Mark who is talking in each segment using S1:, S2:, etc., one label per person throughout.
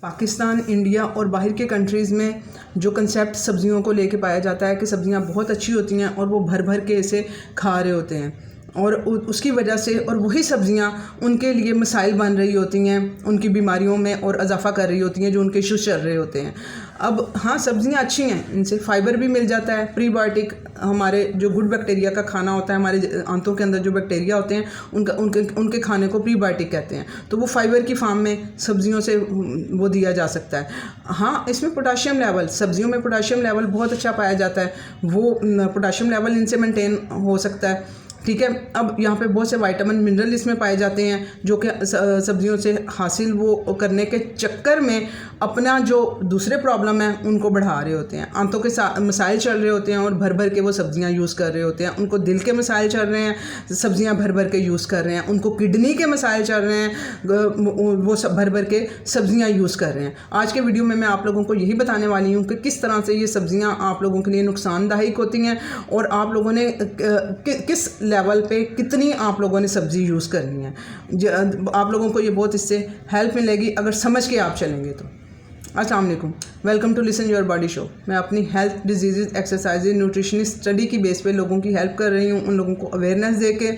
S1: Pakistan, India और बाहर के कंट्रीज़ में जो कंसेप्ट सब्ज़ियों को लेके पाया जाता है कि सब्ज़ियां बहुत अच्छी होती हैं और वो भर भर के इसे खा रहे होते हैं और उसकी वजह से और वही सब्ज़ियां उनके लिए मसाइल बन रही होती हैं, उनकी बीमारियों में और इजाफ़ा कर रही होती हैं जो उनके इशूज़ चल रहे होते हैं। अब हाँ, सब्ज़ियां अच्छी हैं, इनसे फ़ाइबर भी मिल जाता है, प्रीबायोटिक हमारे जो गुड बैक्टीरिया का खाना होता है, हमारे आंतों के अंदर जो बैक्टीरिया होते हैं उनके खाने को प्रीबायोटिक कहते हैं, तो वो फ़ाइबर की फार्म में सब्ज़ियों से वो दिया जा सकता है। हाँ, इसमें पोटाशियम लेवल, सब्ज़ियों में पोटाशियम लेवल बहुत अच्छा पाया जाता है, वो पोटाशियम लेवल इनसे मेंटेन हो सकता है। ठीक है, अब यहाँ पे बहुत से विटामिन मिनरल इसमें पाए जाते हैं जो कि सब्जियों से हासिल वो करने के चक्कर में अपना जो दूसरे प्रॉब्लम है उनको बढ़ा रहे होते हैं। आंतों के मसाइल चल रहे होते हैं और भर भर के वो सब्जियाँ यूज़ कर रहे होते हैं। उनको दिल के मसाइल चल रहे हैं, सब्जियाँ भर भर के यूज़ कर रहे हैं। उनको किडनी के मसाइल चल रहे हैं, वो सब भर भर के सब्जियाँ यूज़ कर रहे हैं। आज के वीडियो में मैं आप लोगों को यही बताने वाली हूँ कि किस तरह से ये सब्जियाँ आप लोगों के लिए नुकसानदायक होती हैं और आप लोगों ने किस लेवल पे कितनी आप लोगों ने सब्ज़ी यूज़ करनी है। आप लोगों को ये बहुत इससे हेल्प मिलेगी अगर समझ के आप चलेंगे तो। अस्सलाम वालेकुम, welcome to listen your body show. मैं अपनी health, disease, exercise, nutritionist study की बेस पे लोगों की हेल्प कर रही हूँ। उन लोगों को अवेयरनेस दे के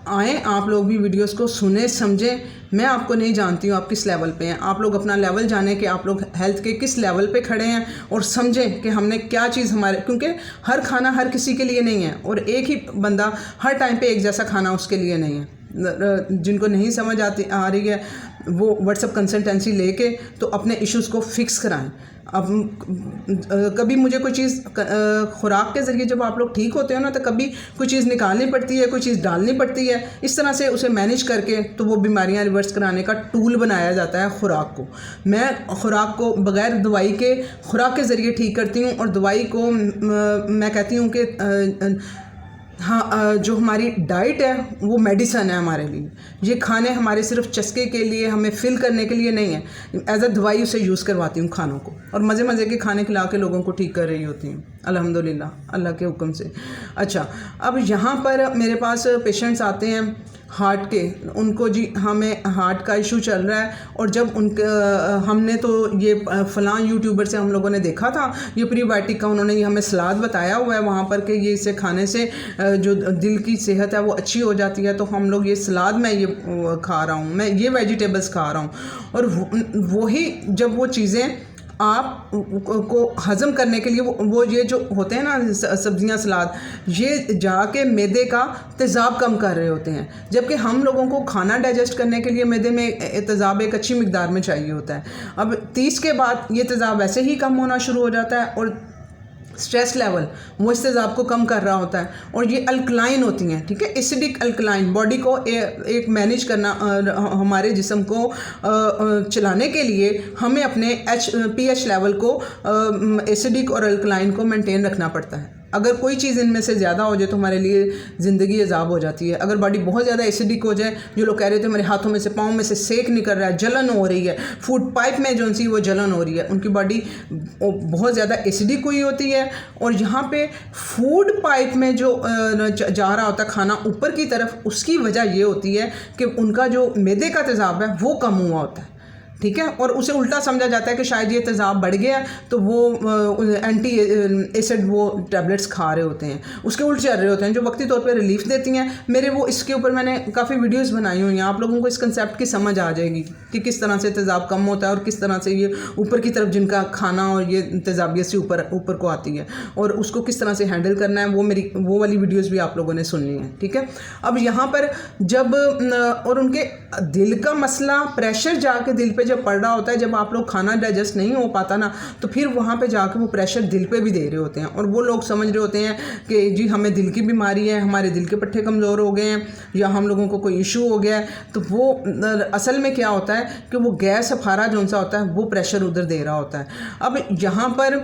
S1: आएँ, आप लोग भी वीडियोस को सुने समझें। मैं आपको नहीं जानती हूँ आप किस लेवल पे हैं, आप लोग अपना लेवल जानें कि आप लोग हेल्थ के किस लेवल पे खड़े हैं और समझें कि हमने क्या चीज़ हमारे, क्योंकि हर खाना हर किसी के लिए नहीं है और एक ही बंदा हर टाइम पे एक जैसा खाना उसके लिए नहीं है। जिनको नहीं समझ आ रही है वो व्हाट्सएप कंसल्टेंसी लेके तो अपने इश्यूज़ को फिक्स कराएं। अब कभी मुझे कोई चीज़ खुराक के ज़रिए जब आप लोग ठीक होते हो ना, तो कभी कोई चीज़ निकालनी पड़ती है, कोई चीज़ डालनी पड़ती है। इस तरह से उसे मैनेज करके तो वो बीमारियां रिवर्स कराने का टूल बनाया जाता है खुराक को। मैं खुराक को बग़ैर दवाई के खुराक के ज़रिए ठीक करती हूँ और दवाई को मैं कहती हूँ कि हाँ, जो हमारी डाइट है वो मेडिसन है हमारे लिए। ये खाने हमारे सिर्फ चस्के के लिए, हमें फिल करने के लिए नहीं है। एज अ दवाई उसे यूज़ करवाती हूँ खानों को और मज़े मज़े के खाने खिला के लोगों को ठीक कर रही होती हूँ अल्हम्दुलिल्लाह, अल्लाह के हुक्म से। अच्छा, अब यहाँ पर मेरे पास पेशेंट्स आते हैं हार्ट के, उनको जी हमें हार्ट का इशू चल रहा है और जब हमने तो ये फ़लाँ यूट्यूबर से हम लोगों ने देखा था ये प्रीबायोटिक का, उन्होंने ये हमें सलाद बताया हुआ है वहाँ पर कि ये इसे खाने से जो दिल की सेहत है वो अच्छी हो जाती है, तो हम लोग ये सलाद मैं ये खा रहा हूँ, मैं ये वेजिटेबल्स खा रहा हूँ। और वही जब वो चीज़ें आप को हज़म करने के लिए वो ये जो होते हैं ना सब्जियां, सलाद, ये जाके मैदे का तेज़ाब कम कर रहे होते हैं, जबकि हम लोगों को खाना डाइजेस्ट करने के लिए मैदे में तेज़ाब एक अच्छी मिकदार में चाहिए होता है। अब 30 के बाद ये तेज़ाब वैसे ही कम होना शुरू हो जाता है और स्ट्रेस लेवल वो इस तेज़ाब को कम कर रहा होता है और ये अल्कलाइन होती हैं। ठीक है, एसिडिक अल्कलाइन बॉडी को एक मैनेज करना, हमारे जिस्म को चलाने के लिए हमें अपने pH लेवल को एसिडिक और अल्कलाइन को मेंटेन रखना पड़ता है। अगर कोई चीज़ इनमें से ज़्यादा हो जाए तो हमारे लिए ज़िंदगी अजाब हो जाती है। अगर बॉडी बहुत ज़्यादा एसिडिक हो जाए, जो लोग कह रहे थे मेरे हाथों में से, पाँव में से सेक निकल रहा है, जलन हो रही है, फूड पाइप में जो सी वो जलन हो रही है, उनकी बॉडी बहुत ज़्यादा एसिडिक हुई होती है। और यहाँ पे फूड पाइप में जो जा रहा होता है खाना ऊपर की तरफ, उसकी वजह ये होती है कि उनका जो मैदे का तेज़ाब है वो कम हुआ होता है। ठीक है, और उसे उल्टा समझा जाता है कि शायद ये तेज़ाब बढ़ गया तो वो एंटी एसिड वो टैबलेट्स खा रहे होते हैं, उसके उल्ट चल रहे होते हैं जो वक्ती तौर पे रिलीफ देती हैं। मेरे वो इसके ऊपर मैंने काफ़ी वीडियोस बनाई हुई हैं, आप लोगों को इस कंसेप्ट की समझ आ जाएगी कि किस तरह से तेज़ाब कम होता है और किस तरह से ये ऊपर की तरफ जिनका खाना और ये तेज़ाबियत से ऊपर को आती है और उसको किस तरह से हैंडल करना है, वो वाली वीडियोज़ भी आप लोगों ने सुननी है। ठीक है, अब यहाँ पर जब और उनके दिल का मसला, प्रेशर जाके दिल पे जब पड़ रहा होता है, जब आप लोग खाना डाइजेस्ट नहीं हो पाता ना, तो फिर वहाँ पे जाके वो प्रेशर दिल पे भी दे रहे होते हैं और वो लोग समझ रहे होते हैं कि जी हमें दिल की बीमारी है, हमारे दिल के पट्टे कमज़ोर हो गए हैं या हम लोगों को कोई इशू हो गया है। तो वो असल में क्या होता है कि वो गैस अफारा जो सा होता है वो प्रेशर उधर दे रहा होता है। अब यहाँ पर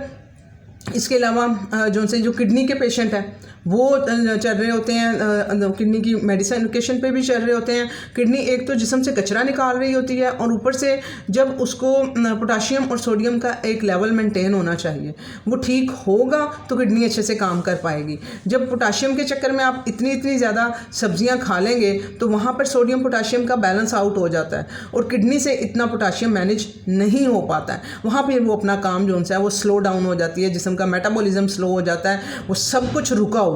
S1: इसके अलावा जो किडनी के पेशेंट हैं वो चल रहे होते हैं, किडनी की मेडिसिन पे भी चल रहे होते हैं। किडनी एक तो जिस्म से कचरा निकाल रही होती है और ऊपर से जब उसको पोटाशियम और सोडियम का एक लेवल मेंटेन होना चाहिए, वो ठीक होगा तो किडनी अच्छे से काम कर पाएगी। जब पोटाशियम के चक्कर में आप इतनी ज़्यादा सब्जियां खा लेंगे तो वहाँ पर सोडियम पोटाशियम का बैलेंस आउट हो जाता है और किडनी से इतना पोटाशियम मैनेज नहीं हो पाता है। वहाँ पर वो अपना काम जो है वो स्लो डाउन हो जाती है, जिस्म का मेटाबॉलिज्म स्लो हो जाता है, वो सब कुछ रुका हुआ।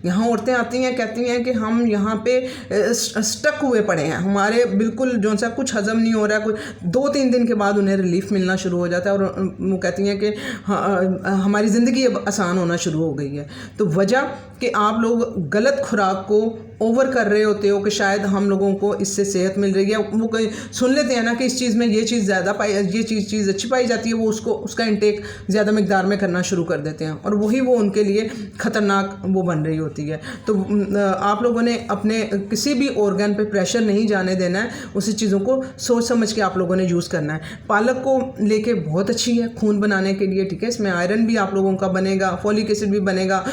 S1: यहाँ औरतें आती हैं, कहती हैं कि हम यहाँ पे स्टक हुए पड़े हैं, हमारे बिल्कुल जो सा कुछ हज़म नहीं हो रहा है। कुछ 2-3 दिन के बाद उन्हें रिलीफ मिलना शुरू हो जाता है और वो कहती हैं कि हमारी ज़िंदगी अब आसान होना शुरू हो गई है। तो वजह कि आप लोग गलत खुराक को ओवर कर रहे होते हो कि शायद हम लोगों को इससे सेहत मिल रही है। वो कहीं सुन लेते हैं ना कि इस चीज़ में ये चीज़ ज़्यादा ये चीज़ अच्छी पाई जाती है, वो उसका इंटेक ज़्यादा मिकदार में करना शुरू कर देते हैं और वही वो उनके लिए ख़तरनाक वो बन रही होती है। तो आप लोगों ने अपने किसी भी ऑर्गन पे प्रेशर नहीं जाने देना है, उसी चीज़ों को सोच समझ के आप लोगों ने यूज़ करना है। पालक को लेके बहुत अच्छी है खून बनाने के लिए, ठीक है। इसमें आयरन भी आप लोगों का बनेगा, फोलिक एसिड भी बनेगा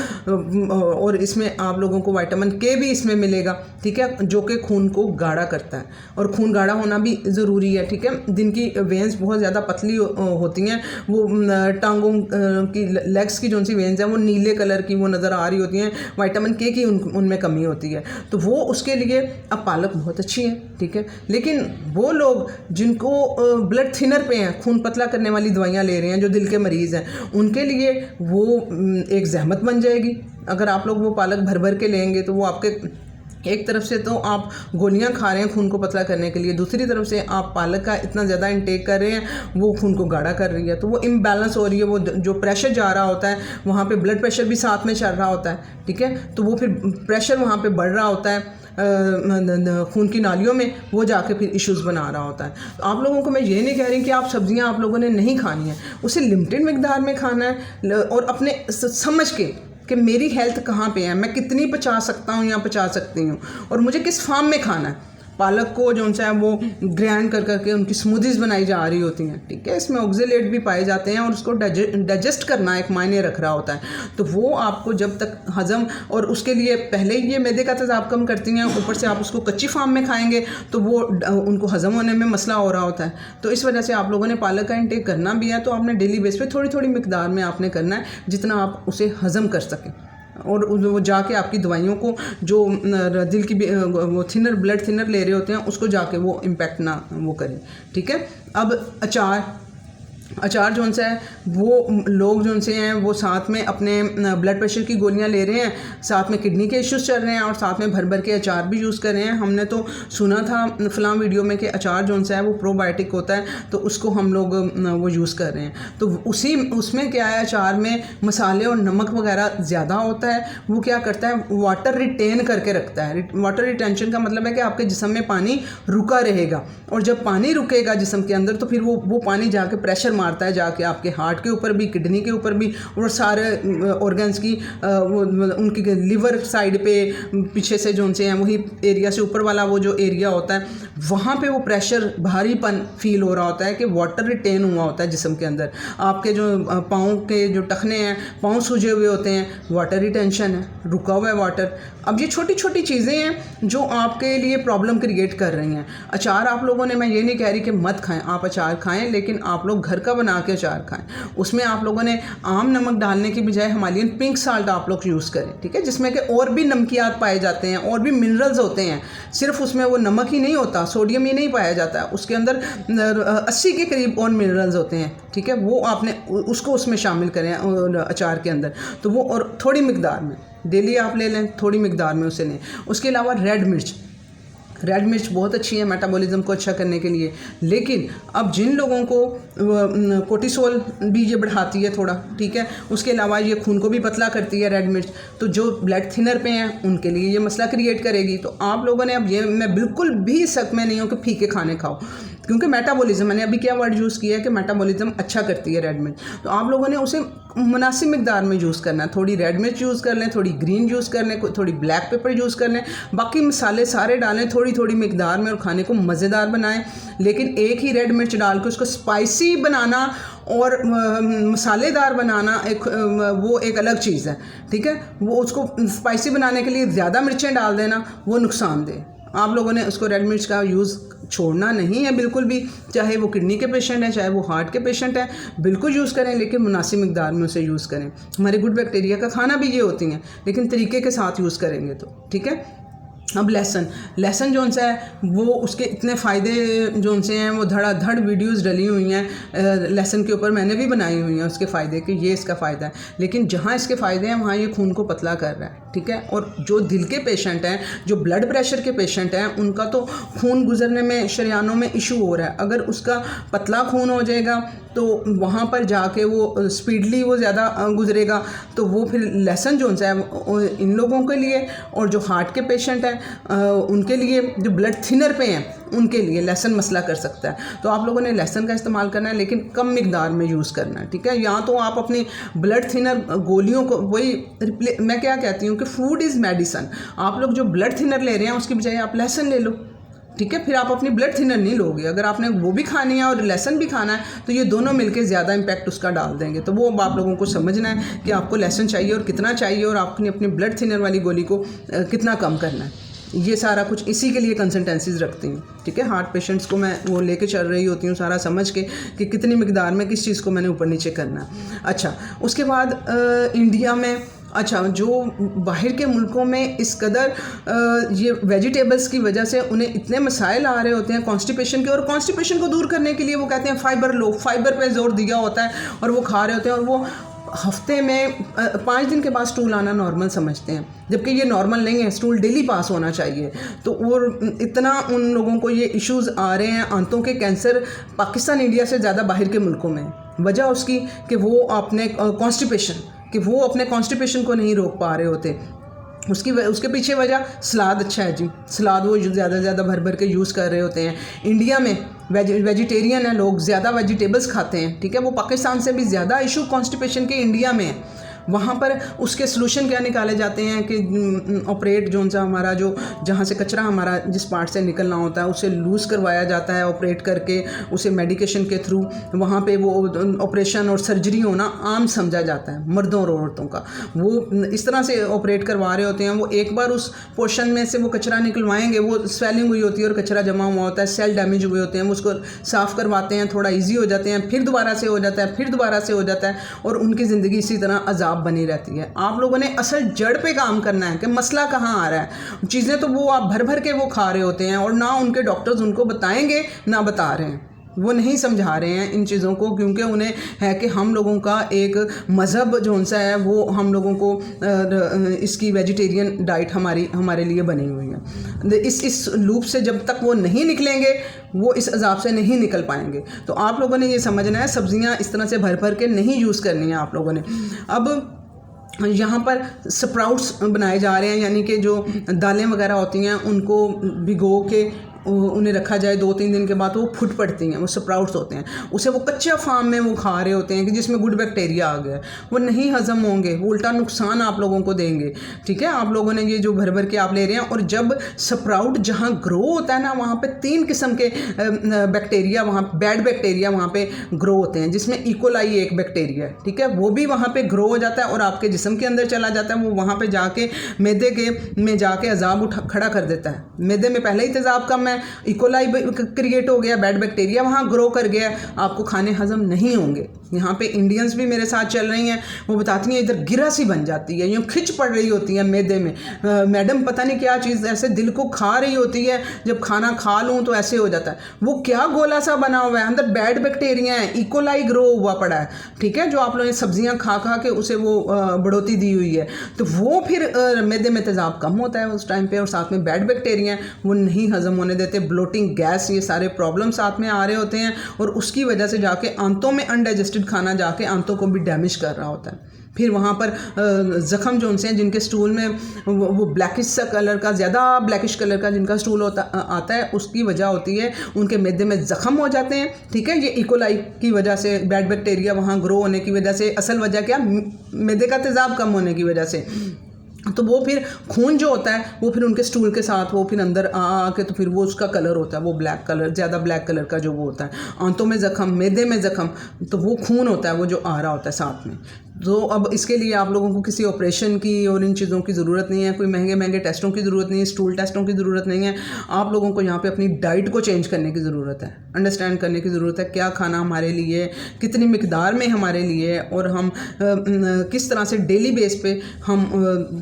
S1: और इसमें आप लोगों को विटामिन के भी इसमें मिलेगा, ठीक है, जो कि खून को गाढ़ा करता है और खून गाढ़ा होना भी ज़रूरी है, ठीक है। जिनकी वेंस बहुत ज़्यादा पतली होती हैं, वो टांगों की लेग्स की जो सी वेंस हैं वो नीले कलर की वो नज़र आ रही होती हैं, विटामिन के की उनमें कमी होती है, तो वो उसके लिए अब पालक बहुत अच्छी है, ठीक है। लेकिन वो लोग जिनको ब्लड थिनर पे हैं, खून पतला करने वाली दवाइयाँ ले रहे हैं, जो दिल के मरीज़ हैं, उनके लिए वो एक जहमत बन जाएगी। अगर आप लोग वो पालक भर भर के लेंगे तो वो आपके एक तरफ से तो आप गोलियां खा रहे हैं खून को पतला करने के लिए, दूसरी तरफ से आप पालक का इतना ज़्यादा इंटेक कर रहे हैं, वो खून को गाढ़ा कर रही है, तो वो इम्बैलेंस हो रही है। वो जो प्रेशर जा रहा होता है वहाँ पे ब्लड प्रेशर भी साथ में चल रहा होता है, ठीक है, तो वो फिर प्रेशर वहाँ पे बढ़ रहा होता है खून की नालियों में, वो जाके फिर इश्यूज़ बना रहा होता है। तो आप लोगों को मैं ये नहीं कह रही कि आप सब्जियां आप लोगों ने नहीं खानी है, उसे लिमिटेड मिकदार में खाना है और अपने समझ के कि मेरी हेल्थ कहाँ पे है, मैं कितनी पचा सकता हूँ या पचा सकती हूँ और मुझे किस फार्म में खाना है। पालक को जो है वो ग्राइंड कर करके उनकी स्मूदीज़ बनाई जा रही होती हैं, ठीक है, इसमें ऑक्जेलेट भी पाए जाते हैं और उसको डाइजेस्ट करना एक मायने रख रहा होता है। तो वो आपको जब तक हज़म, और उसके लिए पहले ये मैदे का तेज़ाब कम करती हैं, ऊपर से आप उसको कच्ची फार्म में खाएंगे तो वो उनको हज़म होने में मसला हो रहा होता है। तो इस वजह से आप लोगों ने पालक का इंटेक करना भी है, तो आपने डेली बेस पे थोड़ी थोड़ी मिकदार में आपने करना है, जितना आप उसे हज़म कर सकें, और वो जाके आपकी दवाइयों को जो दिल की वो थिनर ब्लड थिनर ले रहे होते हैं उसको जाके वो इम्पेक्ट ना वो करें, ठीक है। अब अचार जो है वो लोग जो से हैं वो साथ में अपने ब्लड प्रेशर की गोलियां ले रहे हैं, साथ में किडनी के इश्यूज़ चल रहे हैं और साथ में भर भर के अचार भी यूज़ कर रहे हैं। हमने तो सुना था फ़लाँ वीडियो में कि अचार जो है वो प्रोबायोटिक होता है, तो उसको हम लोग वो यूज़ कर रहे हैं। तो उसमें क्या है, अचार में मसाले और नमक वगैरह ज़्यादा होता है। वो क्या करता है, वाटर रिटेन करके रखता है। वाटर रिटेंशन का मतलब है कि आपके जिस्म में पानी रुका रहेगा, और जब पानी रुकेगा जिस्म के अंदर तो फिर वो पानी जाके प्रेशर मारता है, जाके आपके हार्ट के ऊपर भी, किडनी के ऊपर भी, और सारे ऑर्गन्स की उनकी लिवर साइड पे पीछे से जो हैं वही एरिया से ऊपर वाला वो जो एरिया होता है वहाँ पे वो प्रेशर भारीपन फील हो रहा होता है कि वाटर रिटेन हुआ होता है जिस्म के अंदर। आपके जो पाँव के जो टखने हैं, पाँव सूजे हुए होते हैं, वाटर रिटेंशन है, रुका हुआ है वाटर। अब ये छोटी छोटी चीज़ें हैं जो आपके लिए प्रॉब्लम क्रिएट कर रही हैं। अचार आप लोगों ने, मैं ये नहीं कह रही कि मत खाएं, आप अचार खाएं, लेकिन आप लोग घर का बना के अचार खाएं। उसमें आप लोगों ने आम नमक डालने की बजाय हिमालयन पिंक साल्ट आप लोग यूज़ करें, ठीक है, जिसमें कि और भी नमकियात पाए जाते हैं और भी मिनरल्स होते हैं। सिर्फ उसमें वो नमक ही नहीं होता, सोडियम ही नहीं पाया जाता है, उसके अंदर 80 के करीब और मिनरल्स होते हैं, ठीक है। वो आपने उसको उसमें शामिल करें अचार के अंदर, तो वो और थोड़ी मिकदार में डेली आप ले लें, थोड़ी मिकदार में उसे लें। उसके अलावा रेड मिर्च बहुत अच्छी है मेटाबॉलिज्म को अच्छा करने के लिए। लेकिन अब जिन लोगों को कोर्टिसोल भी ये बढ़ाती है थोड़ा, ठीक है, उसके अलावा ये खून को भी पतला करती है रेड मिर्च, तो जो ब्लड थिनर पे हैं उनके लिए ये मसला क्रिएट करेगी। तो आप लोगों ने, अब ये मैं बिल्कुल भी शक में नहीं हूँ कि फीके खाने खाओ, क्योंकि मेटाबॉलिज्म, मैंने अभी क्या वर्ड यूज़ किया है कि मेटाबॉलिज्म अच्छा करती है रेड मिर्च, तो आप लोगों ने उसे मुनासिब मिकदार में यूज़ करना है। थोड़ी रेड मिर्च यूज़ कर लें, थोड़ी ग्रीन यूज़ कर लें, थोड़ी ब्लैक पेपर यूज़ कर लें, बाकी मसाले सारे डालें थोड़ी थोड़ी मिकदार में और खाने को मज़ेदार बनाएं। लेकिन एक ही रेड मिर्च डाल के उसको स्पाइसी बनाना और मसालेदार बनाना वो एक अलग चीज़ है, ठीक है। वो उसको स्पाइसी बनाने के लिए ज़्यादा मिर्चें डाल देना वो नुकसानदेह। आप लोगों ने उसको रेड मिर्च का यूज़ छोड़ना नहीं है बिल्कुल भी, चाहे वो किडनी के पेशेंट हैं, चाहे वो हार्ट के पेशेंट हैं, बिल्कुल यूज़ करें, लेकिन मुनासिब मिकदार में उसे यूज़ करें। हमारे गुड बैक्टीरिया का खाना भी ये होती हैं, लेकिन तरीके के साथ यूज़ करेंगे तो ठीक है। अब लहसुन जो सा है वो उसके इतने फ़ायदे जो से हैं वो धड़ाधड़ वीडियोस डली हुई हैं लहसुन के ऊपर, मैंने भी बनाई हुई हैं उसके फ़ायदे कि ये इसका फ़ायदा है। लेकिन जहाँ इसके फ़ायदे हैं वहाँ ये खून को पतला कर रहा है, ठीक है। और जो दिल के पेशेंट हैं, जो ब्लड प्रेशर के पेशेंट हैं, उनका तो खून गुजरने में शरियानों में इशू हो रहा है। अगर उसका पतला खून हो जाएगा तो वहाँ पर जाके वो स्पीडली वो ज़्यादा गुजरेगा, तो वो फिर लहसुन जो सा है इन लोगों के लिए, और जो हार्ट के पेशेंट हैं उनके लिए, जो ब्लड थिनर पे हैं उनके लिए लहसुन मसला कर सकता है। तो आप लोगों ने लहसुन का इस्तेमाल करना है, लेकिन कम मिकदार में यूज़ करना है, ठीक है। या तो आप अपनी ब्लड थिनर गोलियों को मैं क्या कहती हूँ कि फूड इज़ मेडिसन। आप लोग जो ब्लड थिनर ले रहे हैं उसकी बजाय आप लहसुन ले लो, ठीक है। फिर आप अपनी ब्लड थिनर नहीं लोगे। अगर आपने वो भी खानी है और लहसुन भी खाना है तो ये दोनों मिलके ज़्यादा इम्पैक्ट उसका डाल देंगे। तो वो आप लोगों को समझना है कि आपको लहसुन चाहिए और कितना चाहिए, और आपने अपनी ब्लड थिनर वाली गोली को कितना कम करना है। ये सारा कुछ इसी के लिए कंसल्टेंसीज रखती हूँ, ठीक है। हार्ट पेशेंट्स को मैं वो लेके चल रही होती हूँ सारा समझ के कि कितनी मिकदार में किस चीज़ को मैंने ऊपर नीचे करना है। अच्छा, उसके बाद इंडिया में, अच्छा, जो बाहर के मुल्कों में इस कदर ये वेजिटेबल्स की वजह से उन्हें इतने मसाइल आ रहे होते हैं कॉन्स्टिपेशन के, और कॉन्स्टिपेशन को दूर करने के लिए वो कहते हैं फाइबर लो, फाइबर पे जोर दिया होता है और वो खा रहे होते हैं, और वो हफ्ते में 5 दिन के बाद स्टूल आना नॉर्मल समझते हैं, जबकि ये नॉर्मल नहीं है। स्टूल डेली पास होना चाहिए। तो और इतना उन लोगों को ये इश्यूज़ आ रहे हैं, आंतों के कैंसर पाकिस्तान इंडिया से ज़्यादा बाहर के मुल्कों में। वजह उसकी कि वो अपने कॉन्स्टिपेशन को नहीं रोक पा रहे होते। उसके पीछे वजह सलाद अच्छा है जी, सलाद वो ज़्यादा से ज़्यादा भर भर के यूज़ कर रहे होते हैं। इंडिया में वेजिटेरियन है लोग, ज़्यादा वेजिटेबल्स खाते हैं, ठीक है। वो पाकिस्तान से भी ज़्यादा इशू कॉन्स्टिपेशन के इंडिया में है। वहाँ पर उसके सलूशन क्या निकाले जाते हैं कि ऑपरेट जो सा हमारा जो जहाँ से कचरा हमारा जिस पार्ट से निकलना होता है उसे लूज़ करवाया जाता है ऑपरेट करके, उसे मेडिकेशन के थ्रू। वहाँ पे वो ऑपरेशन और सर्जरी होना आम समझा जाता है मर्दों और औरतों का। वो इस तरह से ऑपरेट करवा रहे होते हैं। वो एक बार उस पोर्शन में से वो कचरा निकलवाएंगे, वो स्वेलिंग हुई होती है और कचरा जमा हुआ होता है, सेल डैमेज हुए होते हैं, वो उसको साफ़ करवाते हैं, थोड़ा ईजी हो जाते हैं, फिर दोबारा से हो जाता है, फिर दोबारा से हो जाता है, और उनकी ज़िंदगी इसी तरह अजाब बनी रहती है। आप लोगों ने असल जड़ पे काम करना है कि मसला कहाँ आ रहा है। चीज़ें तो वो आप भर भर के वो खा रहे होते हैं, और ना उनके डॉक्टर्स उनको बताएंगे ना बता रहे हैं, वो नहीं समझा रहे हैं इन चीज़ों को, क्योंकि उन्हें है कि हम लोगों का एक मज़हब जो सा है वो हम लोगों को इसकी वेजिटेरियन डाइट हमारे लिए बनी हुई है। इस लूप से जब तक वो नहीं निकलेंगे वो इस अजाब से नहीं निकल पाएंगे। तो आप लोगों ने ये समझना है, सब्जियां इस तरह से भर भर के नहीं यूज़ करनी है आप लोगों ने। अब यहाँ पर स्प्राउट्स बनाए जा रहे हैं, यानी कि जो दालें वगैरह होती हैं उनको भिगो के उन्हें रखा जाए, 2-3 दिन के बाद वो फुट पड़ती हैं, वो स्प्राउट्स होते हैं। उसे वो कच्चा फार्म में वो खा रहे होते हैं कि जिसमें गुड बैक्टीरिया आ गया, वो नहीं हज़म होंगे, वो उल्टा नुकसान आप लोगों को देंगे, ठीक है। आप लोगों ने ये जो भर भर के आप ले रहे हैं, और जब स्प्राउट जहाँ ग्रो होता है ना, वहाँ पे 3 किस्म के बैक्टीरिया, वहाँ बैड बैक्टीरिया वहाँ पे ग्रो होते हैं, जिसमें इकोलाई एक बैक्टीरिया है, ठीक है। वो भी वहाँ पे ग्रो हो जाता है और आपके जिस्म के अंदर चला जाता है। वो वहाँ पे जाके मैदे में जाके अजाब खड़ा कर देता है। मैदे में पहले ही तेज़ाब कम है, इकोलाई क्रिएट हो गया, बैड बैक्टीरिया वहाँ ग्रो कर गया, आपको खाने हजम नहीं होंगे। यहाँ पे इंडियंस भी मेरे साथ चल रही हैं, वो बताती हैं इधर गिरा सी बन जाती है, यूँ खिंच पड़ रही होती है मैदे में। मैडम पता नहीं क्या चीज़ ऐसे दिल को खा रही होती है, जब खाना खा लूँ तो ऐसे हो जाता है। वो क्या गोला सा बना हुआ है, अंदर बैड बैक्टीरिया है, इकोलाई ग्रो हुआ पड़ा है, ठीक है। जो आप लोगों ने सब्जियाँ खा के उसे वो बढ़ोती दी हुई है, तो वो फिर मैदे में तेज़ाब कम होता है उस टाइम पे, और साथ में बैड बैक्टीरिया वो नहीं हजम होने देते, ब्लोटिंग, गैस, ये सारे प्रॉब्लम साथ में आ रहे होते हैं, और उसकी वजह से जाके आंतों में अनडाइजेस्टेड खाना जाके आंतों को भी डैमेज कर रहा होता है। फिर वहाँ पर ज़ख़म जो उनसे हैं जिनके स्टूल में वो ब्लैकिश सा कलर का, ज़्यादा ब्लैकिश कलर का जिनका स्टूल आता है, उसकी वजह होती है उनके मैदे में ज़ख़म हो जाते हैं, ठीक है। ये इकोलाई की वजह से, बैड बैक्टीरिया वहाँ ग्रो होने की वजह से, असल वजह क्या, मैदे का तेज़ाब कम होने की वजह से। तो वो फिर खून जो होता है वो फिर उनके स्टूल के साथ वो फिर अंदर आके तो फिर वो उसका कलर होता है वो ब्लैक कलर, ज़्यादा ब्लैक कलर का जो वो होता है। आंतों में ज़ख्म, मैदे में ज़ख्म, तो वो खून होता है वो जो आ रहा होता है साथ में। तो अब इसके लिए आप लोगों को किसी ऑपरेशन की और इन चीज़ों की ज़रूरत नहीं है, कोई महंगे महंगे टेस्टों की ज़रूरत नहीं है, स्टूल टेस्टों की ज़रूरत नहीं है। आप लोगों को यहाँ पे अपनी डाइट को चेंज करने की ज़रूरत है, अंडरस्टैंड करने की ज़रूरत है क्या खाना हमारे लिए, कितनी मिकदार में हमारे लिए, और हम किस तरह से डेली बेस पे हम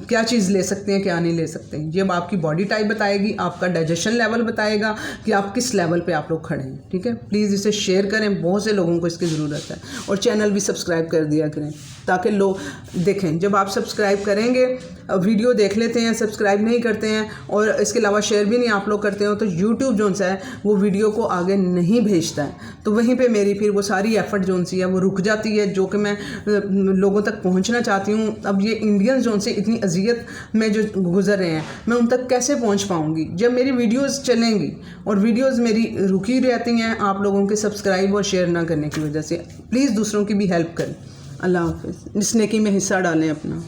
S1: क्या चीज़ ले सकते हैं क्या नहीं ले सकते। ये अब आपकी बॉडी टाइप बताएगी, आपका डाइजेशन लेवल बताएगा कि आप किस लेवल पे आप लोग खड़े हैं। ठीक है, प्लीज़ इसे शेयर करें, बहुत से लोगों को इसकी ज़रूरत है, और चैनल भी सब्सक्राइब कर दिया करें ताकि लोग देखें। जब आप सब्सक्राइब करेंगे, वीडियो देख लेते हैं, सब्सक्राइब नहीं करते हैं और इसके अलावा शेयर भी नहीं आप लोग करते हो, तो यूट्यूब जो सा है वो वीडियो को आगे नहीं भेजता है। तो वहीं पे मेरी फिर वो सारी एफर्ट जो सी है वो रुक जाती है, जो कि मैं लोगों तक पहुंचना चाहती हूं। अब ये इंडियंस जो से इतनी अजियत में जो गुजर रहे हैं, मैं उन तक कैसे पहुँच पाऊँगी जब मेरी वीडियोज़ चलेंगी, और वीडियोज़ मेरी रुकी रहती हैं आप लोगों के सब्सक्राइब और शेयर ना करने की वजह से। प्लीज़ दूसरों की भी हेल्प करें। अल्लाह हाफ़िज़। इस नेकी में हिस्सा डालें अपना।